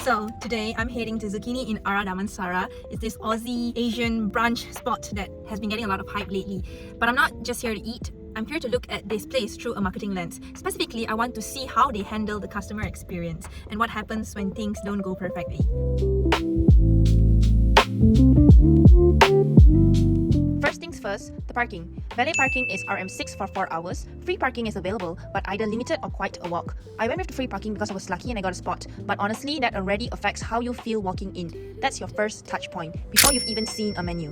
So today I'm heading to Zukkini in Ara Damansara. It's this Aussie Asian brunch spot that has been getting a lot of hype lately. But I'm not just here to eat. I'm here to look at this place through a marketing lens. Specifically, I want to see how they handle the customer experience and what happens when things don't go perfectly. First things first, the parking. Valet parking is RM6 for 4 hours. Free parking is available, but either limited or quite a walk. I went with the free parking because I was lucky and I got a spot. But honestly, that already affects how you feel walking in. That's your first touch point, before you've even seen a menu.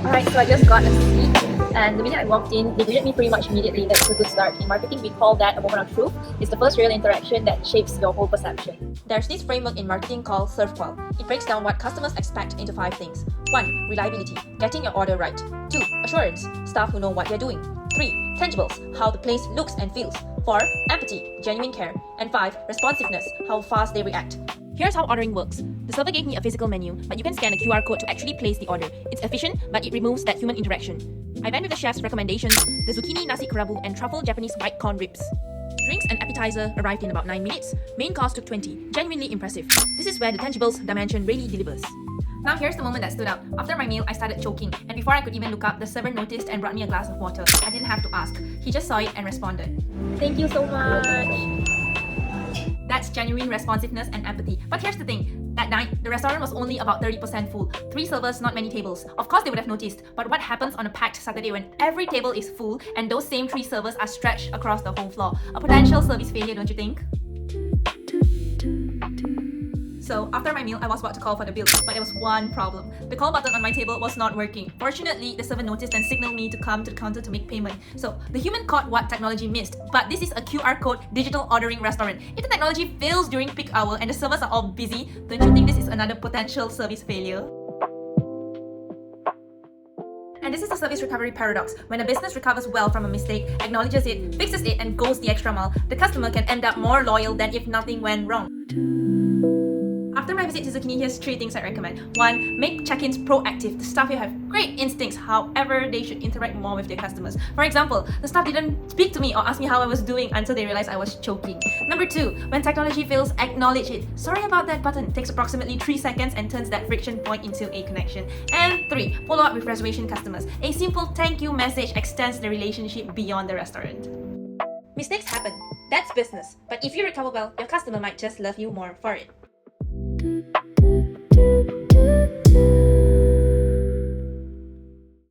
Alright, so I just got a seat. And the minute I walked in, they greeted me pretty much immediately. That's a good start. In marketing, we call that a moment of truth. It's the first real interaction that shapes your whole perception. There's this framework in marketing called ServeQual. It breaks down what customers expect into 5 things. 1. Reliability, getting your order right. 2. Assurance, staff who know what they're doing. 3. Tangibles, how the place looks and feels. 4. Empathy, genuine care. And 5. Responsiveness, how fast they react. Here's how ordering works. The server gave me a physical menu, but you can scan a QR code to actually place the order. It's efficient, but it removes that human interaction. I went with the chef's recommendations, the zucchini nasi kerabu and truffle Japanese white corn ribs. Drinks and appetizer arrived in about 9 minutes. Main course took 20. Genuinely impressive. This is where the tangibles dimension really delivers. Now here's the moment that stood out. After my meal, I started choking, and before I could even look up, the server noticed and brought me a glass of water. I didn't have to ask. He just saw it and responded. Thank you so much. That's genuine responsiveness and empathy. But here's the thing. That night, the restaurant was only about 30% full. 3 servers, not many tables. Of course they would have noticed, but what happens on a packed Saturday when every table is full and those same 3 servers are stretched across the whole floor? A potential service failure, don't you think? So after my meal, I was about to call for the bill, but there was one problem. The call button on my table was not working. Fortunately, the server noticed and signaled me to come to the counter to make payment. So the human caught what technology missed, but this is a QR code digital ordering restaurant. If the technology fails during peak hour and the servers are all busy, don't you think this is another potential service failure? And this is the service recovery paradox. When a business recovers well from a mistake, acknowledges it, fixes it, and goes the extra mile, the customer can end up more loyal than if nothing went wrong. After my visit to Zukkini, here's 3 things I recommend. 1. Make check-ins proactive. The staff here have great instincts, however, they should interact more with their customers. For example, the staff didn't speak to me or ask me how I was doing until they realized I was choking. Number 2. When technology fails, acknowledge it. Sorry about that button. It takes approximately 3 seconds and turns that friction point into a connection. And 3. Follow up with reservation customers. A simple thank you message extends the relationship beyond the restaurant. Mistakes happen. That's business. But if you recover well, your customer might just love you more for it.